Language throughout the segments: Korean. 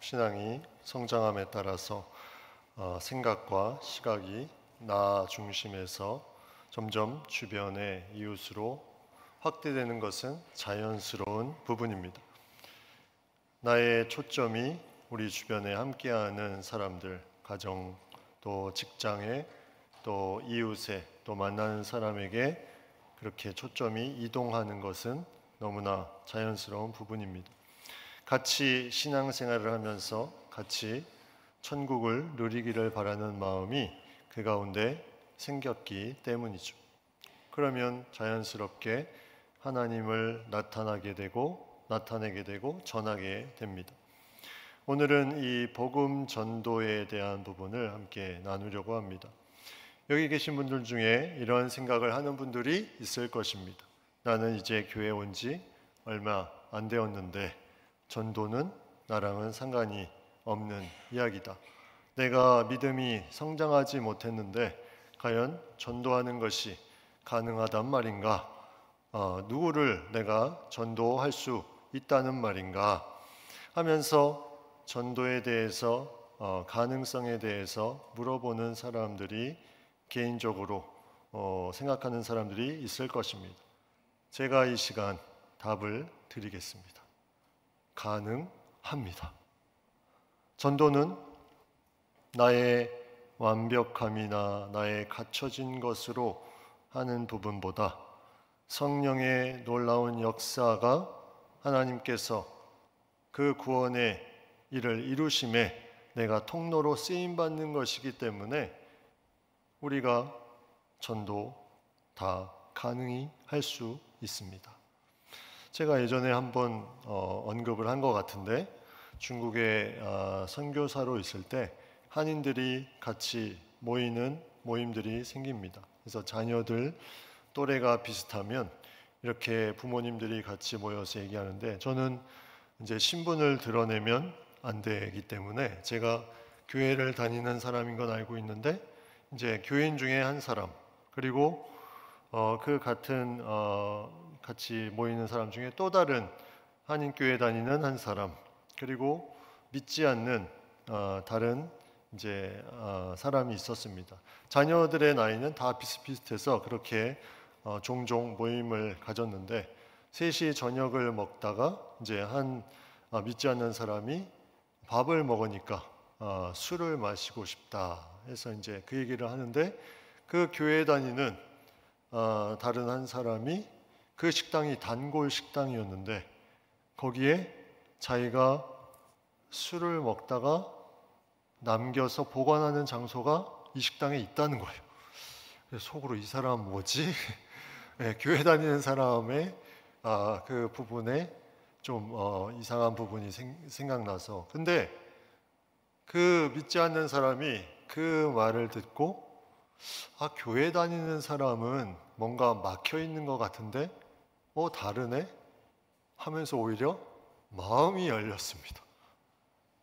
신앙이 성장함에 따라서 생각과 시각이 나 중심에서 점점 주변의 이웃으로 확대되는 것은 자연스러운 부분입니다. 나의 초점이 우리 주변에 함께하는 사람들, 가정, 또 직장에, 또 이웃에, 또 만나는 사람에게 그렇게 초점이 이동하는 것은 너무나 자연스러운 부분입니다. 같이 신앙생활을 하면서 같이 천국을 누리기를 바라는 마음이 그 가운데 생겼기 때문이죠. 그러면 자연스럽게 하나님을 나타내게 되고 전하게 됩니다. 오늘은 이 복음 전도에 대한 부분을 함께 나누려고 합니다. 여기 계신 분들 중에 이런 생각을 하는 분들이 있을 것입니다. 나는 이제 교회 온 지 얼마 안 되었는데 전도는 나랑은 상관이 없는 이야기다. 내가 믿음이 성장하지 못했는데 과연 전도하는 것이 가능하단 말인가? 누구를 내가 전도할 수 있다는 말인가? 하면서 전도에 대해서 가능성에 대해서 물어보는 사람들이 개인적으로 생각하는 사람들이 있을 것입니다. 제가 이 시간 답을 드리겠습니다. 가능합니다. 전도는 나의 완벽함이나 나의 갖춰진 것으로 하는 부분보다 성령의 놀라운 역사가 하나님께서 그 구원의 일을 이루심에 내가 통로로 쓰임받는 것이기 때문에 우리가 전도 다 가능히 할 수 있습니다. 제가 예전에 한번 언급을 한 것 같은데 중국에 선교사로 있을 때 한인들이 같이 모이는 모임들이 생깁니다. 그래서 자녀들 또래가 비슷하면 이렇게 부모님들이 같이 모여서 얘기하는데 저는 이제 신분을 드러내면 안 되기 때문에 제가 교회를 다니는 사람인 건 알고 있는데 이제 교인 중에 한 사람 그리고 그 같은 같이 모이는 사람 중에 또 다른 한인교회 다니는 한 사람 그리고 믿지 않는 다른 이제 사람이 있었습니다. 자녀들의 나이는 다 비슷비슷해서 그렇게 종종 모임을 가졌는데 셋이 저녁을 먹다가 이제 한 믿지 않는 사람이 밥을 먹으니까 술을 마시고 싶다 해서 이제 그 얘기를 하는데 그 교회 다니는 다른 한 사람이 그 식당이 단골 식당이었는데 거기에 자기가 술을 먹다가 남겨서 보관하는 장소가 이 식당에 있다는 거예요. 그래서 속으로 이 사람 뭐지? 네, 교회 다니는 사람의 그 부분에 좀 이상한 부분이 생각나서 근데 그 믿지 않는 사람이 그 말을 듣고 교회 다니는 사람은 뭔가 막혀 있는 것 같은데 다르네? 하면서 오히려 마음이 열렸습니다.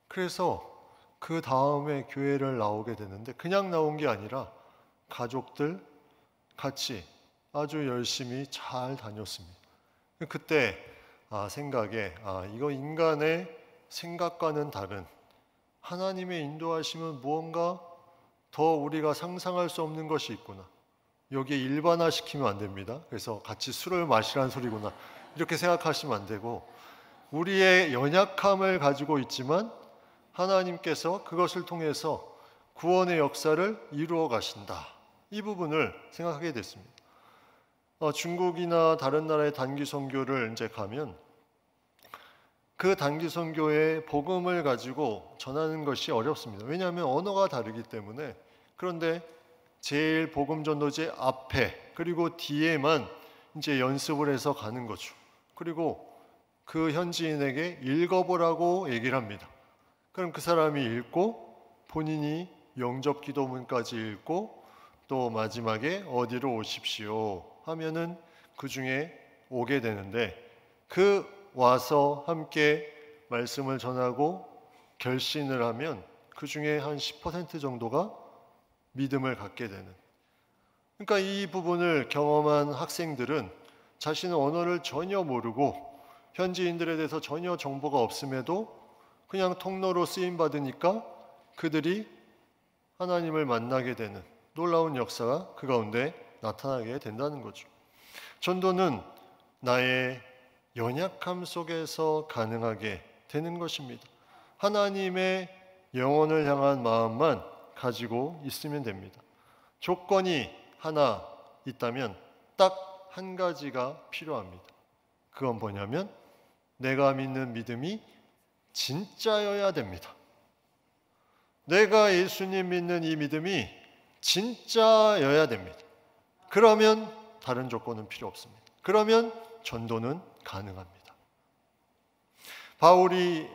그래서 그 다음에 교회를 나오게 되는데 그냥 나온 게 아니라 가족들 같이 아주 열심히 잘 다녔습니다. 그때 생각에 이거 인간의 생각과는 다른 하나님의 인도하심은 무언가 더 우리가 상상할 수 없는 것이 있구나. 여기에 일반화시키면 안 됩니다. 그래서 같이 술을 마시라는 소리구나. 이렇게 생각하시면 안 되고 우리의 연약함을 가지고 있지만 하나님께서 그것을 통해서 구원의 역사를 이루어 가신다. 이 부분을 생각하게 됐습니다. 중국이나 다른 나라의 단기 선교를 이제 가면 그 단기 선교의 복음을 가지고 전하는 것이 어렵습니다. 왜냐하면 언어가 다르기 때문에. 그런데 제일 복음 전도제 앞에 그리고 뒤에만 이제 연습을 해서 가는 거죠. 그리고 그 현지인에게 읽어보라고 얘기를 합니다. 그럼 그 사람이 읽고 본인이 영접 기도문까지 읽고 또 마지막에 어디로 오십시오 하면은 그 중에 오게 되는데 그 와서 함께 말씀을 전하고 결신을 하면 그 중에 한 10% 정도가 믿음을 갖게 되는. 그러니까 이 부분을 경험한 학생들은 자신은 언어를 전혀 모르고 현지인들에 대해서 전혀 정보가 없음에도 그냥 통로로 쓰임 받으니까 그들이 하나님을 만나게 되는 놀라운 역사가 그 가운데 나타나게 된다는 거죠. 전도는 나의 연약함 속에서 가능하게 되는 것입니다. 하나님의 영혼을 향한 마음만 가지고 있으면 됩니다. 조건이 하나 있다면 딱 한 가지가 필요합니다. 그건 뭐냐면 내가 믿는 믿음이 진짜여야 됩니다. 내가 예수님 믿는 이 믿음이 진짜여야 됩니다. 그러면 다른 조건은 필요 없습니다. 그러면 전도는 가능합니다. 바울이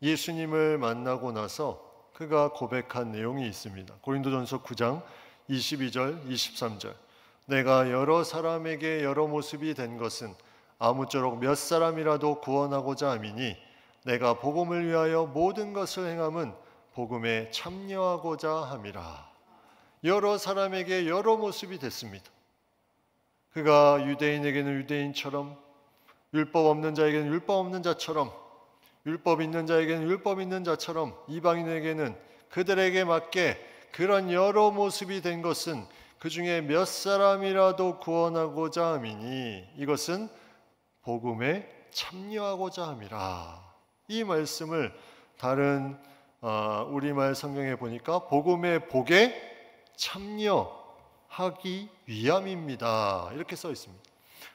예수님을 만나고 나서 그가 고백한 내용이 있습니다. 고린도전서 9장 22절, 23절. 내가 여러 사람에게 여러 모습이 된 것은 아무쪼록 몇 사람이라도 구원하고자 함이니 내가 복음을 위하여 모든 것을 행함은 복음에 참여하고자 함이라. 여러 사람에게 여러 모습이 됐습니다. 그가 유대인에게는 유대인처럼, 율법 없는 자에게는 율법 없는 자처럼, 율법 있는 자에게는 율법 있는 자처럼, 이방인에게는 그들에게 맞게 그런 여러 모습이 된 것은 그 중에 몇 사람이라도 구원하고자 함이니 이것은 복음에 참여하고자 함이라. 이 말씀을 다른 우리말 성경에 보니까 복음의 복에 참여하기 위함입니다. 이렇게 써 있습니다.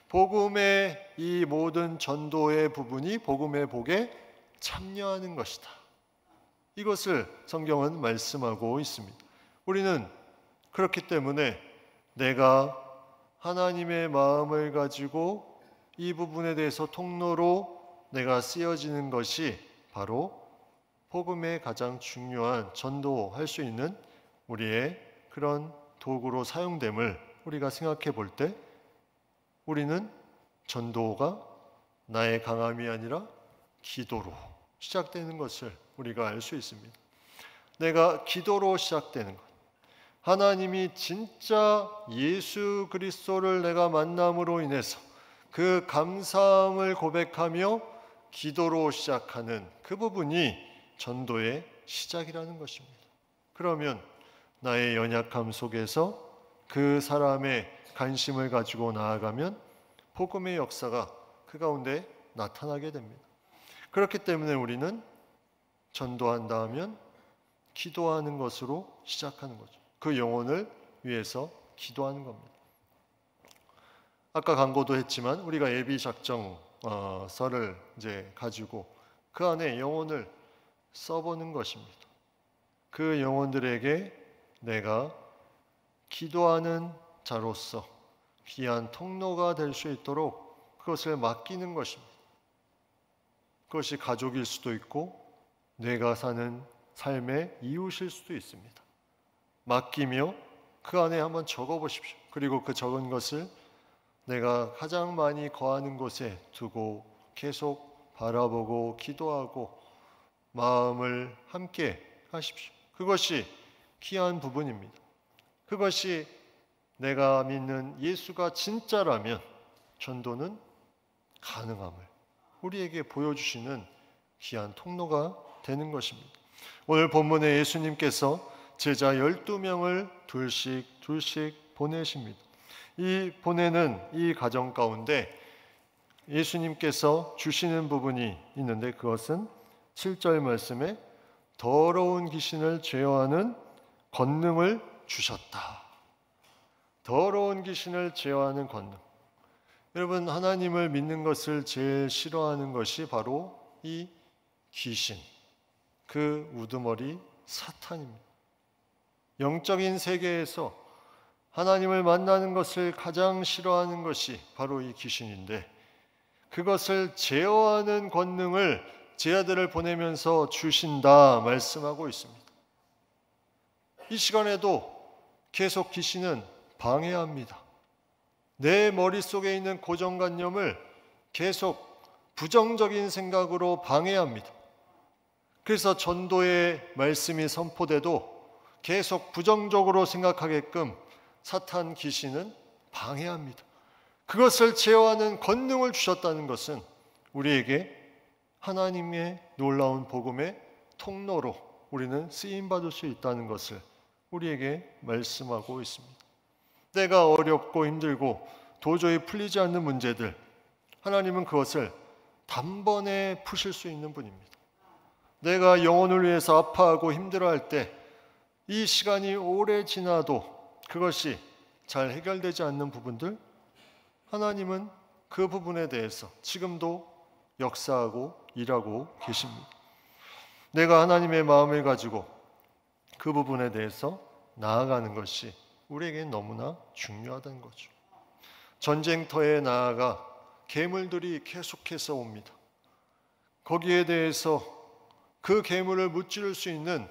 복음의 이 모든 전도의 부분이 복음의 복에 참여하는 것이다. 이것을 성경은 말씀하고 있습니다. 우리는 그렇기 때문에 내가 하나님의 마음을 가지고 이 부분에 대해서 통로로 내가 쓰여지는 것이 바로 복음의 가장 중요한 전도할 수 있는 우리의 그런 도구로 사용됨을 우리가 생각해 볼 때 우리는 전도가 나의 강함이 아니라 기도로 시작되는 것을 우리가 알 수 있습니다. 내가 기도로 시작되는 것. 하나님이 진짜 예수 그리스도를 내가 만남으로 인해서 그 감사함을 고백하며 기도로 시작하는 그 부분이 전도의 시작이라는 것입니다. 그러면 나의 연약함 속에서 그 사람의 관심을 가지고 나아가면 복음의 역사가 그 가운데 나타나게 됩니다. 그렇기 때문에 우리는 전도한다 하면 기도하는 것으로 시작하는 거죠. 그 영혼을 위해서 기도하는 겁니다. 아까 광고도 했지만 우리가 예비 작정서를 이제 가지고 그 안에 영혼을 써보는 것입니다. 그 영혼들에게 내가 기도하는 자로서 귀한 통로가 될 수 있도록 그것을 맡기는 것입니다. 그것이 가족일 수도 있고 내가 사는 삶의 이웃일 수도 있습니다. 맡기며 그 안에 한번 적어보십시오. 그리고 그 적은 것을 내가 가장 많이 거하는 곳에 두고 계속 바라보고 기도하고 마음을 함께 하십시오. 그것이 귀한 부분입니다. 그것이 내가 믿는 예수가 진짜라면 전도는 가능함을 우리에게 보여주시는 귀한 통로가 되는 것입니다. 오늘 본문에 예수님께서 제자 12명을 둘씩 보내십니다. 이 보내는 이 과정 가운데 예수님께서 주시는 부분이 있는데 그것은 7절 말씀에 더러운 귀신을 제어하는 권능을 주셨다. 더러운 귀신을 제어하는 권능. 여러분, 하나님을 믿는 것을 제일 싫어하는 것이 바로 이 귀신, 그 우두머리 사탄입니다. 영적인 세계에서 하나님을 만나는 것을 가장 싫어하는 것이 바로 이 귀신인데 그것을 제어하는 권능을 제자들을 보내면서 주신다 말씀하고 있습니다. 이 시간에도 계속 귀신은 방해합니다. 내 머릿속에 있는 고정관념을 계속 부정적인 생각으로 방해합니다. 그래서 전도의 말씀이 선포돼도 계속 부정적으로 생각하게끔 사탄 귀신은 방해합니다. 그것을 제어하는 권능을 주셨다는 것은 우리에게 하나님의 놀라운 복음의 통로로 우리는 쓰임받을 수 있다는 것을 우리에게 말씀하고 있습니다. 때가 어렵고 힘들고 도저히 풀리지 않는 문제들, 하나님은 그것을 단번에 푸실 수 있는 분입니다. 내가 영혼을 위해서 아파하고 힘들어할 때 이 시간이 오래 지나도 그것이 잘 해결되지 않는 부분들, 하나님은 그 부분에 대해서 지금도 역사하고 일하고 계십니다. 내가 하나님의 마음을 가지고 그 부분에 대해서 나아가는 것이 우리에게 너무나 중요하다는 거죠. 전쟁터에 나아가 괴물들이 계속해서 옵니다. 거기에 대해서 그 괴물을 무찌를 수 있는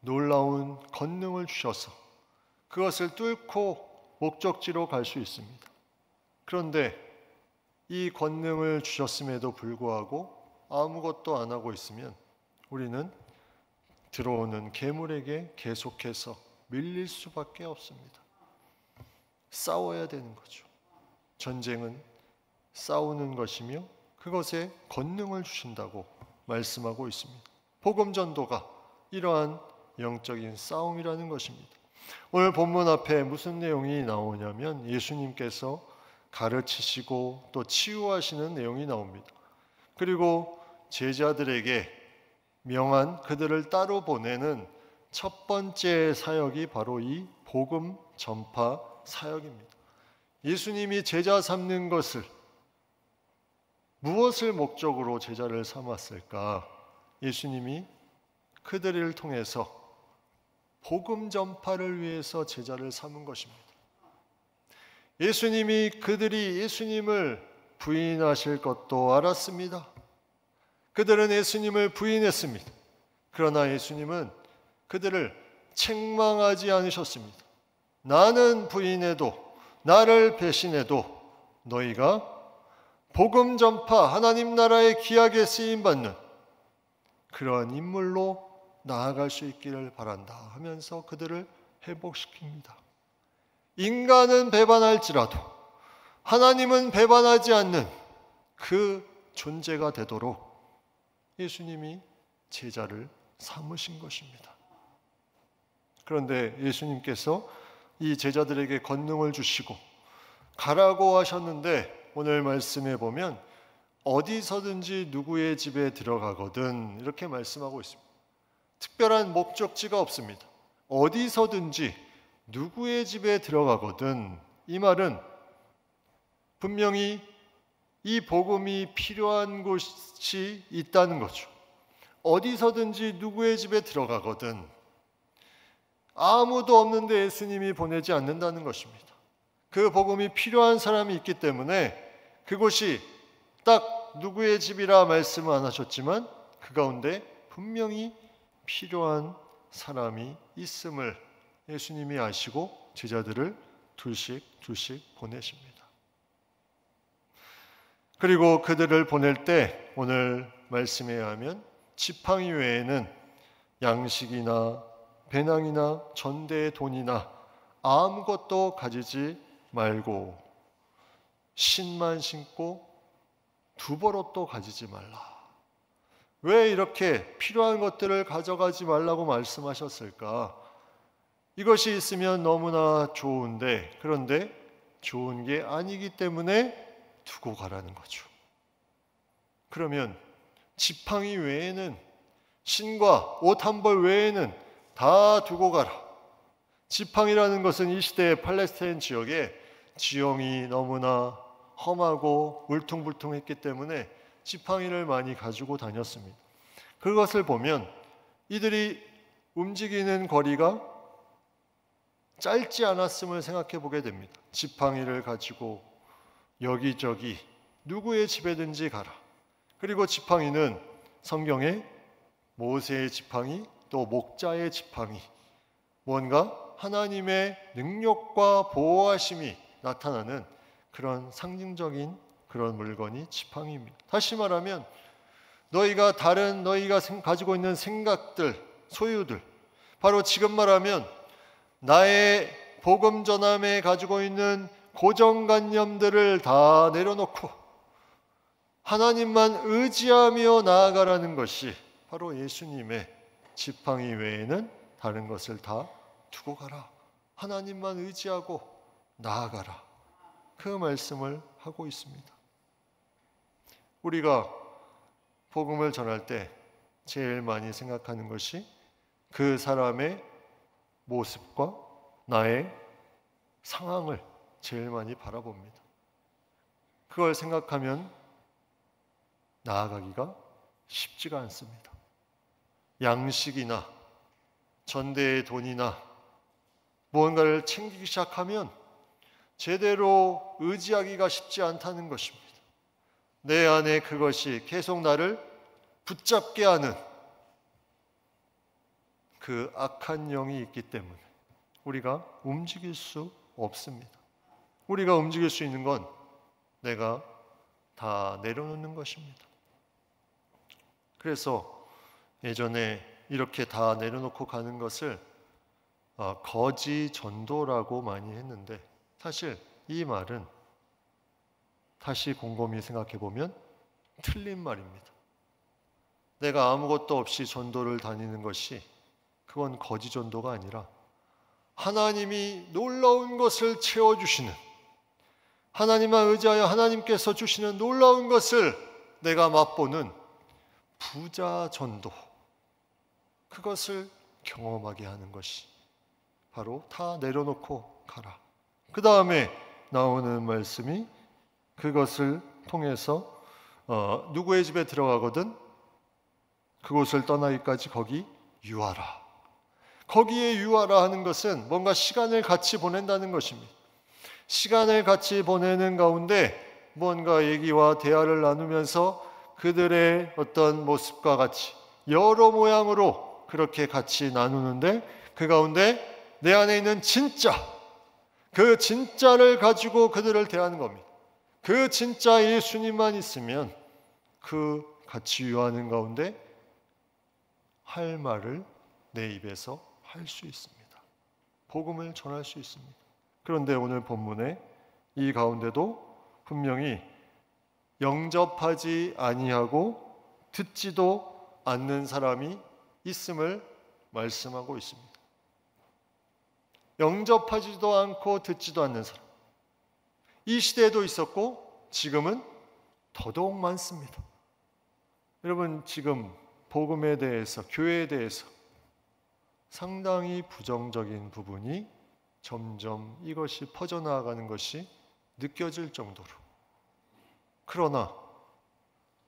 놀라운 권능을 주셔서 그것을 뚫고 목적지로 갈 수 있습니다. 그런데 이 권능을 주셨음에도 불구하고 아무것도 안 하고 있으면 우리는 들어오는 괴물에게 계속해서 밀릴 수밖에 없습니다. 싸워야 되는 거죠. 전쟁은 싸우는 것이며 그것에 권능을 주신다고 말씀하고 있습니다. 복음 전도가 이러한 영적인 싸움이라는 것입니다. 오늘 본문 앞에 무슨 내용이 나오냐면 예수님께서 가르치시고 또 치유하시는 내용이 나옵니다. 그리고 제자들에게 명한 그들을 따로 보내는 첫 번째 사역이 바로 이 복음 전파 사역입니다. 예수님이 제자 삼는 것을 무엇을 목적으로 제자를 삼았을까? 예수님이 그들을 통해서 복음 전파를 위해서 제자를 삼은 것입니다. 예수님이 그들이 예수님을 부인하실 것도 알았습니다. 그들은 예수님을 부인했습니다. 그러나 예수님은 그들을 책망하지 않으셨습니다. 나는 부인해도 나를 배신해도 너희가 복음 전파 하나님 나라의 귀하게 쓰임받는 그러한 인물로 나아갈 수 있기를 바란다 하면서 그들을 회복시킵니다. 인간은 배반할지라도 하나님은 배반하지 않는 그 존재가 되도록 예수님이 제자를 삼으신 것입니다. 그런데 예수님께서 이 제자들에게 권능을 주시고 가라고 하셨는데 오늘 말씀에 보면 어디서든지 누구의 집에 들어가거든 이렇게 말씀하고 있습니다. 특별한 목적지가 없습니다. 어디서든지 누구의 집에 들어가거든, 이 말은 분명히 이 복음이 필요한 곳이 있다는 거죠. 어디서든지 누구의 집에 들어가거든, 아무도 없는데 예수님이 보내지 않는다는 것입니다. 그 복음이 필요한 사람이 있기 때문에 그곳이 딱 누구의 집이라 말씀은 안 하셨지만 그 가운데 분명히 필요한 사람이 있음을 예수님이 아시고 제자들을 둘씩 보내십니다. 그리고 그들을 보낼 때 오늘 말씀에 의하면 지팡이 외에는 양식이나 배낭이나 전대의 돈이나 아무것도 가지지 말고 신만 신고 두버릇도 가지지 말라. 왜 이렇게 필요한 것들을 가져가지 말라고 말씀하셨을까? 이것이 있으면 너무나 좋은데, 그런데 좋은 게 아니기 때문에 두고 가라는 거죠. 그러면 지팡이 외에는, 신과 옷 한 벌 외에는 다 두고 가라. 지팡이라는 것은 이 시대의 팔레스타인 지역에 지형이 너무나 험하고 울퉁불퉁했기 때문에 지팡이를 많이 가지고 다녔습니다. 그것을 보면 이들이 움직이는 거리가 짧지 않았음을 생각해 보게 됩니다. 지팡이를 가지고 여기저기 누구의 집에든지 가라. 그리고 지팡이는 성경에 모세의 지팡이, 또 목자의 지팡이, 뭔가 하나님의 능력과 보호하심이 나타나는 그런 상징적인 그런 물건이 지팡이입니다. 다시 말하면 너희가 가지고 있는 생각들, 소유들, 바로 지금 말하면 나의 복음 전함에 가지고 있는 고정관념들을 다 내려놓고 하나님만 의지하며 나아가라는 것이 바로 예수님의 지팡이 외에는 다른 것을 다 두고 가라. 하나님만 의지하고 나아가라. 그 말씀을 하고 있습니다. 우리가 복음을 전할 때 제일 많이 생각하는 것이 그 사람의 모습과 나의 상황을 제일 많이 바라봅니다. 그걸 생각하면 나아가기가 쉽지가 않습니다. 양식이나 전대의 돈이나 무언가를 챙기기 시작하면 제대로 의지하기가 쉽지 않다는 것입니다. 내 안에 그것이 계속 나를 붙잡게 하는 그 악한 영이 있기 때문에 우리가 움직일 수 없습니다. 우리가 움직일 수 있는 건 내가 다 내려놓는 것입니다. 그래서 예전에 이렇게 다 내려놓고 가는 것을 거지 전도라고 많이 했는데, 사실 이 말은 다시 곰곰이 생각해 보면 틀린 말입니다. 내가 아무것도 없이 전도를 다니는 것이 그건 거지 전도가 아니라 하나님이 놀라운 것을 채워주시는, 하나님만 의지하여 하나님께서 주시는 놀라운 것을 내가 맛보는 부자 전도, 그것을 경험하게 하는 것이 바로 다 내려놓고 가라. 그 다음에 나오는 말씀이 그것을 통해서 누구의 집에 들어가거든 그곳을 떠나기까지 거기 유하라. 거기에 유하라 하는 것은 뭔가 시간을 같이 보낸다는 것입니다. 시간을 같이 보내는 가운데 뭔가 얘기와 대화를 나누면서 그들의 어떤 모습과 같이 여러 모양으로 그렇게 같이 나누는데, 그 가운데 내 안에 있는 진짜, 그 진짜를 가지고 그들을 대하는 겁니다. 그 진짜 예수님만 있으면 그 같이 유하는 가운데 할 말을 내 입에서 할 수 있습니다. 복음을 전할 수 있습니다. 그런데 오늘 본문에 이 가운데도 분명히 영접하지 아니하고 듣지도 않는 사람이 있음을 말씀하고 있습니다. 영접하지도 않고 듣지도 않는 사람, 이 시대에도 있었고 지금은 더더욱 많습니다. 여러분, 지금 복음에 대해서, 교회에 대해서 상당히 부정적인 부분이 점점 이것이 퍼져나가는 것이 느껴질 정도로. 그러나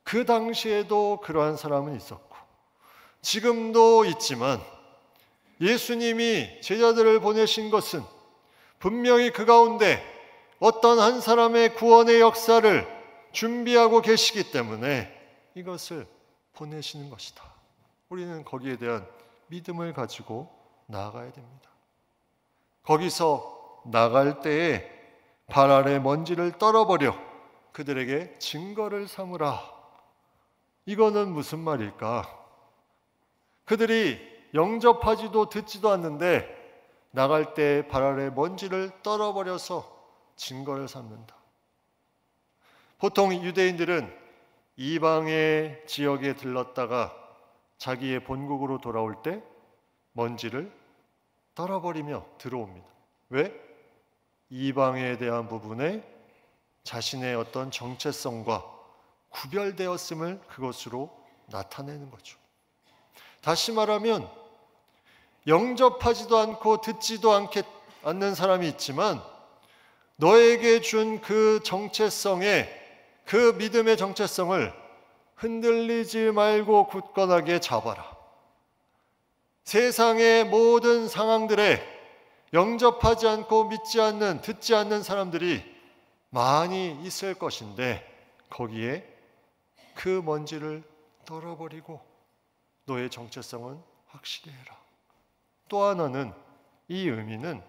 그 당시에도 그러한 사람은 있었고 지금도 있지만, 예수님이 제자들을 보내신 것은 분명히 그 가운데 어떤 한 사람의 구원의 역사를 준비하고 계시기 때문에 이것을 보내시는 것이다. 우리는 거기에 대한 믿음을 가지고 나아가야 됩니다. 거기서 나갈 때에 발 아래 먼지를 떨어버려 그들에게 증거를 삼으라. 이거는 무슨 말일까? 그들이 영접하지도 듣지도 않는데 나갈 때 발 아래 먼지를 떨어버려서 증거를 삼는다. 보통 유대인들은 이방의 지역에 들렀다가 자기의 본국으로 돌아올 때 먼지를 떨어버리며 들어옵니다. 왜? 이방에 대한 부분에 자신의 어떤 정체성과 구별되었음을 그것으로 나타내는 거죠. 다시 말하면 영접하지도 않고 듣지도 않는 사람이 있지만 너에게 준 그 정체성에, 그 믿음의 정체성을 흔들리지 말고 굳건하게 잡아라. 세상의 모든 상황들에 영접하지 않고 믿지 않는, 듣지 않는 사람들이 많이 있을 것인데 거기에 그 먼지를 떨어버리고 너의 정체성은 확실히 해라. 또 하나는, 이 의미는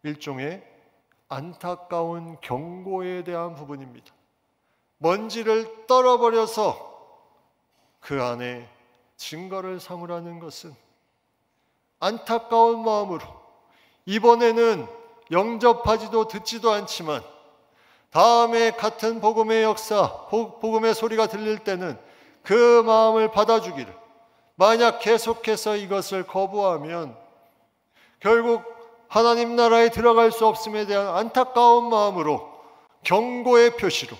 일종의 안타까운 경고에 대한 부분입니다. 먼지를 떨어버려서 그 안에 증거를 삼으라는 것은 안타까운 마음으로, 이번에는 영접하지도 듣지도 않지만 다음에 같은 복음의 역사, 복음의 소리가 들릴 때는 그 마음을 받아주기를. 만약 계속해서 이것을 거부하면 결국 하나님 나라에 들어갈 수 없음에 대한 안타까운 마음으로, 경고의 표시로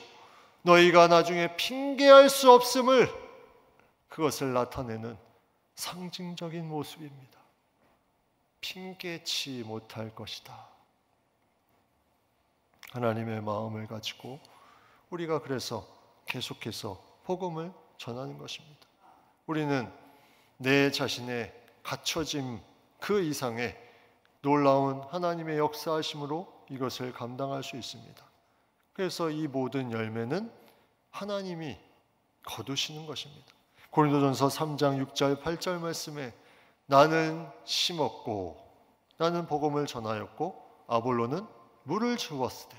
너희가 나중에 핑계할 수 없음을, 그것을 나타내는 상징적인 모습입니다. 핑계치 못할 것이다. 하나님의 마음을 가지고 우리가 그래서 계속해서 복음을 전하는 것입니다. 우리는 내 자신의 갖춰짐 그 이상의 놀라운 하나님의 역사하심으로 이것을 감당할 수 있습니다. 그래서 이 모든 열매는 하나님이 거두시는 것입니다. 고린도전서 3장 6절 8절 말씀에 나는 심었고 나는 복음을 전하였고 아볼로는 물을 주었을 때,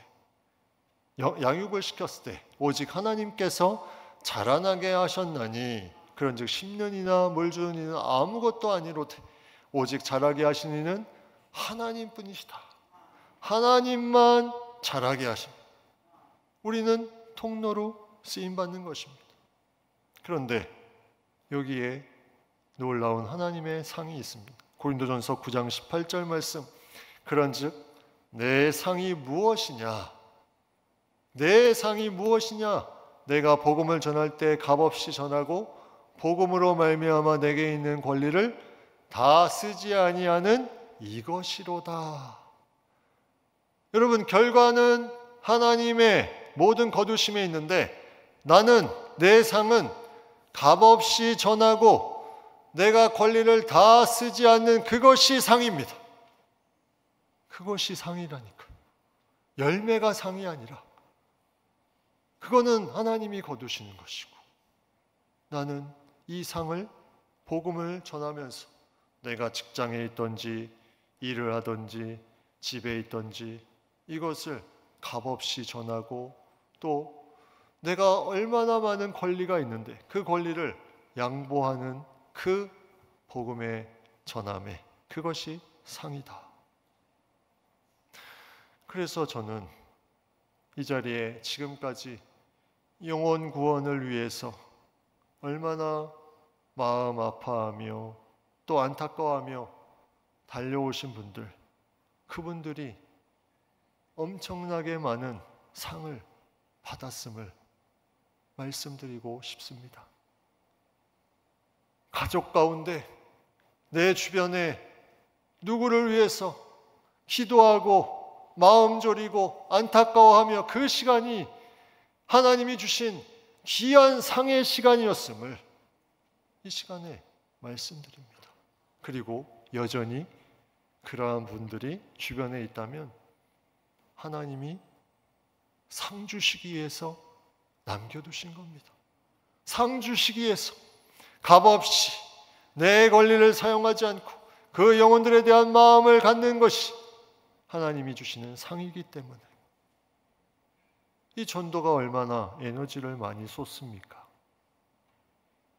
양육을 시켰을 때 오직 하나님께서 자라나게 하셨나니 그런즉 심는 이나 물 주는 이는 아무것도 아니로되 오직 자라게 하신 이는 하나님뿐이시다. 하나님만 자라게 하십니다. 우리는 통로로 쓰임받는 것입니다. 그런데 여기에 놀라운 하나님의 상이 있습니다. 고린도전서 9장 18절 말씀, 그런즉 내 상이 무엇이냐? 내 상이 무엇이냐? 내가 복음을 전할 때 값없이 전하고 복음으로 말미암아 내게 있는 권리를 다 쓰지 아니하는 이것이로다. 여러분, 결과는 하나님의 모든 거두심에 있는데 나는, 내 상은 값없이 전하고 내가 권리를 다 쓰지 않는 그것이 상입니다. 그것이 상이라니까요. 열매가 상이 아니라 그거는 하나님이 거두시는 것이고, 나는 이 상을, 복음을 전하면서 내가 직장에 있든지 일을 하든지 집에 있든지 이것을 값없이 전하고 또 내가 얼마나 많은 권리가 있는데 그 권리를 양보하는 그 복음의 전함에, 그것이 상이다. 그래서 저는 이 자리에 지금까지 영혼 구원을 위해서 얼마나 마음 아파하며 또 안타까워하며 달려오신 분들, 그분들이 엄청나게 많은 상을 받았음을 말씀드리고 싶습니다. 가족 가운데 내 주변에 누구를 위해서 기도하고 마음 졸이고 안타까워하며 그 시간이 하나님이 주신 귀한 상의 시간이었음을 이 시간에 말씀드립니다. 그리고 여전히 그러한 분들이 주변에 있다면 하나님이 상 주시기 위해서 남겨두신 겁니다. 상 주시기 위해서 값없이 내 권리를 사용하지 않고 그 영혼들에 대한 마음을 갖는 것이 하나님이 주시는 상이기 때문에. 이 전도가 얼마나 에너지를 많이 쏟습니까?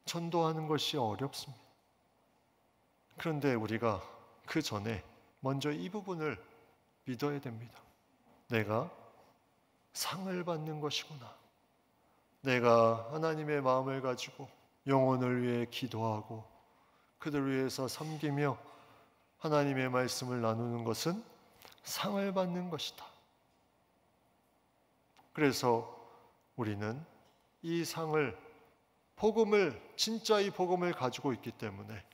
전도하는 것이 어렵습니다. 그런데 우리가 그 전에 먼저 이 부분을 믿어야 됩니다. 내가 상을 받는 것이구나. 내가 하나님의 마음을 가지고 영혼을 위해 기도하고 그들을 위해서 섬기며 하나님의 말씀을 나누는 것은 상을 받는 것이다. 그래서 우리는 이 상을, 복음을, 진짜 이 복음을 가지고 있기 때문에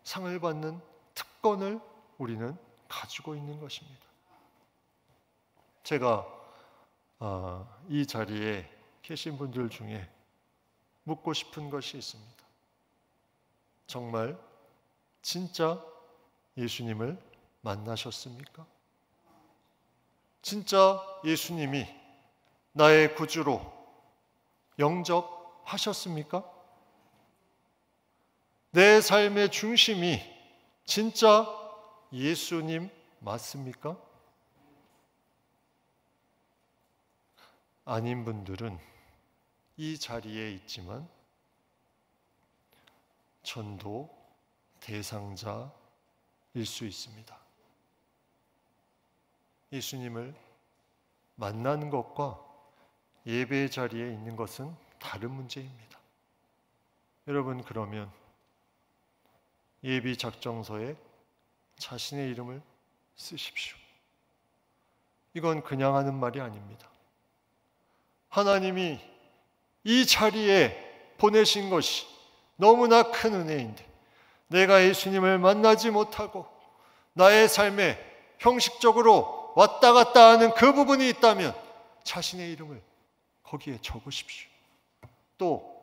상을 받는 특권을 우리는 가지고 있는 것입니다. 제가 이 자리에 계신 분들 중에 묻고 싶은 것이 있습니다. 정말 진짜 예수님을 만나셨습니까? 진짜 예수님이 나의 구주로 영접하셨습니까? 내 삶의 중심이 진짜 예수님 맞습니까? 아닌 분들은 이 자리에 있지만 전도 대상자일 수 있습니다. 예수님을 만나는 것과 예배 자리에 있는 것은 다른 문제입니다. 여러분, 그러면 예비 작정서에 자신의 이름을 쓰십시오. 이건 그냥 하는 말이 아닙니다. 하나님이 이 자리에 보내신 것이 너무나 큰 은혜인데 내가 예수님을 만나지 못하고 나의 삶에 형식적으로 왔다 갔다 하는 그 부분이 있다면 자신의 이름을 거기에 적으십시오. 또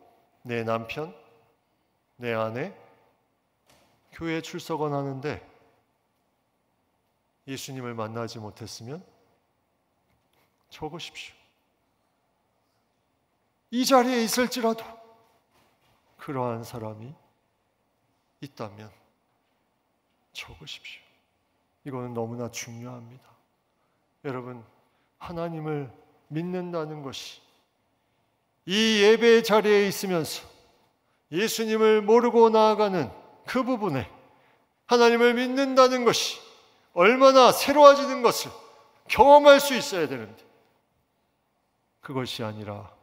내 남편, 내 아내, 교회 출석은 하는데 예수님을 만나지 못했으면 적으십시오. 이 자리에 있을지라도 그러한 사람이 있다면 적으십시오. 이거는 너무나 중요합니다. 여러분, 하나님을 믿는다는 것이 이 예배 자리에 있으면서 예수님을 모르고 나아가는 그 부분에 하나님을 믿는다는 것이 얼마나 새로워지는 것을 경험할 수 있어야 되는데 그것이 아니라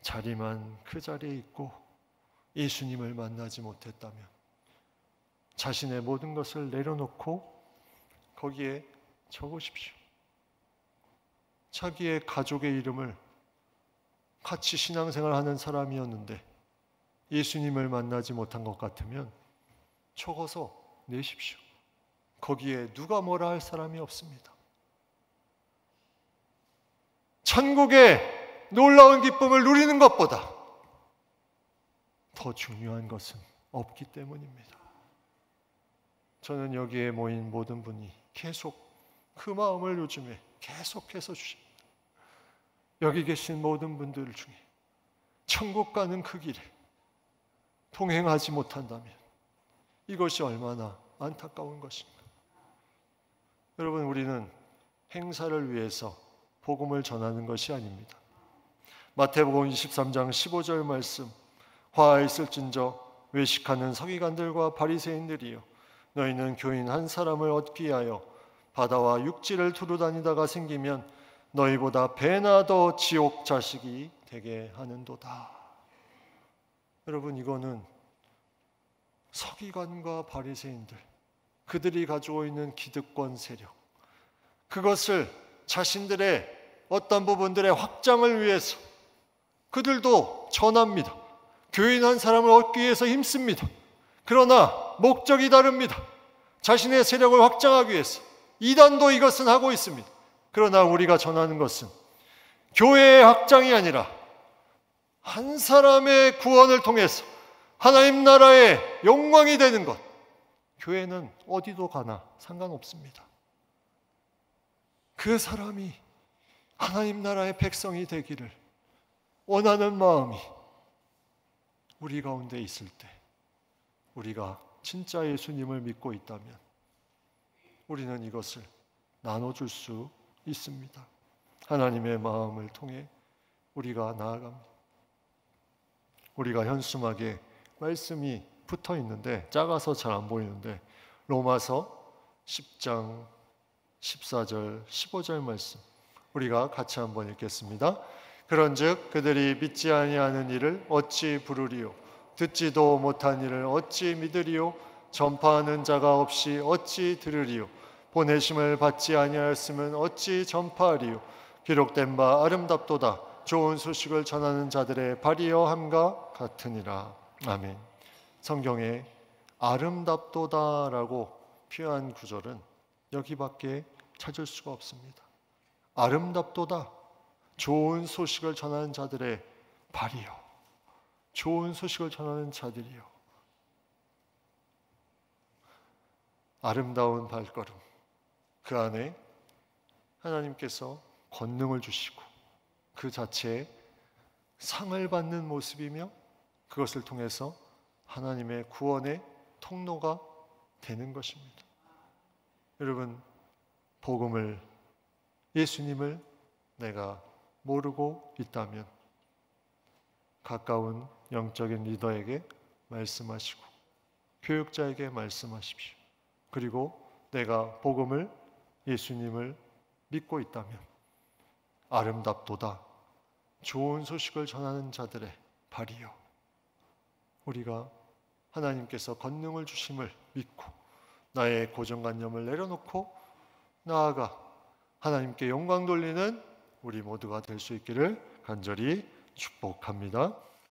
자리만 그 자리에 있고 예수님을 만나지 못했다면 자신의 모든 것을 내려놓고 거기에 적으십시오. 자기의 가족의 이름을 같이 신앙생활하는 사람이었는데 예수님을 만나지 못한 것 같으면 적어서 내십시오. 거기에 누가 뭐라 할 사람이 없습니다. 천국의 놀라운 기쁨을 누리는 것보다 더 중요한 것은 없기 때문입니다. 저는 여기에 모인 모든 분이 계속 그 마음을 요즘에 계속해서 주십니다. 여기 계신 모든 분들 중에 천국 가는 그 길에 동행하지 못한다면 이것이 얼마나 안타까운 것인가. 여러분, 우리는 행사를 위해서 복음을 전하는 것이 아닙니다. 마태복음 23장 15절 말씀, 화 있을진저 외식하는 서기관들과 바리새인들이여 너희는 교인 한 사람을 얻기 위하여 바다와 육지를 두루 다니다가 생기면 너희보다 배나 더 지옥 자식이 되게 하는도다. 여러분, 이거는 서기관과 바리새인들, 그들이 가지고 있는 기득권 세력, 그것을 자신들의 어떤 부분들의 확장을 위해서 그들도 전합니다. 교인 한 사람을 얻기 위해서 힘씁니다. 그러나 목적이 다릅니다. 자신의 세력을 확장하기 위해서 이단도 이것은 하고 있습니다. 그러나 우리가 전하는 것은 교회의 확장이 아니라 한 사람의 구원을 통해서 하나님 나라의 영광이 되는 것. 교회는 어디도 가나 상관없습니다. 그 사람이 하나님 나라의 백성이 되기를 원하는 마음이 우리 가운데 있을 때 우리가 진짜 예수님을 믿고 있다면 우리는 이것을 나눠줄 수 있습니다. 하나님의 마음을 통해 우리가 나아갑니다. 우리가 현수막에 말씀이 붙어 있는데 작아서 잘 안 보이는데 로마서 10장 14절 15절 말씀 우리가 같이 한번 읽겠습니다. 그런즉 그들이 믿지 아니하는 일을 어찌 부르리요 듣지도 못한 일을 어찌 믿으리요 전파하는 자가 없이 어찌 들으리요 보내심을 받지 아니하였으면 어찌 전파하리요 기록된 바 아름답도다 좋은 소식을 전하는 자들의 발이여 함과 같으니라. 아멘. 성경에 아름답도다라고 표현한 구절은 여기밖에 찾을 수가 없습니다. 아름답도다 좋은 소식을 전하는 자들의 발이요 좋은 소식을 전하는 자들이요 아름다운 발걸음 그 안에 하나님께서 권능을 주시고 그 자체에 상을 받는 모습이며 그것을 통해서 하나님의 구원의 통로가 되는 것입니다. 여러분, 복음을 예수님을 내가 모르고 있다면 가까운 영적인 리더에게 말씀하시고 교육자에게 말씀하십시오. 그리고 내가 복음을 예수님을 믿고 있다면 아름답도다. 좋은 소식을 전하는 자들의 발이요. 우리가 하나님께서 권능을 주심을 믿고 나의 고정관념을 내려놓고 나아가 하나님께 영광 돌리는 우리 모두가 될 수 있기를 간절히 축복합니다.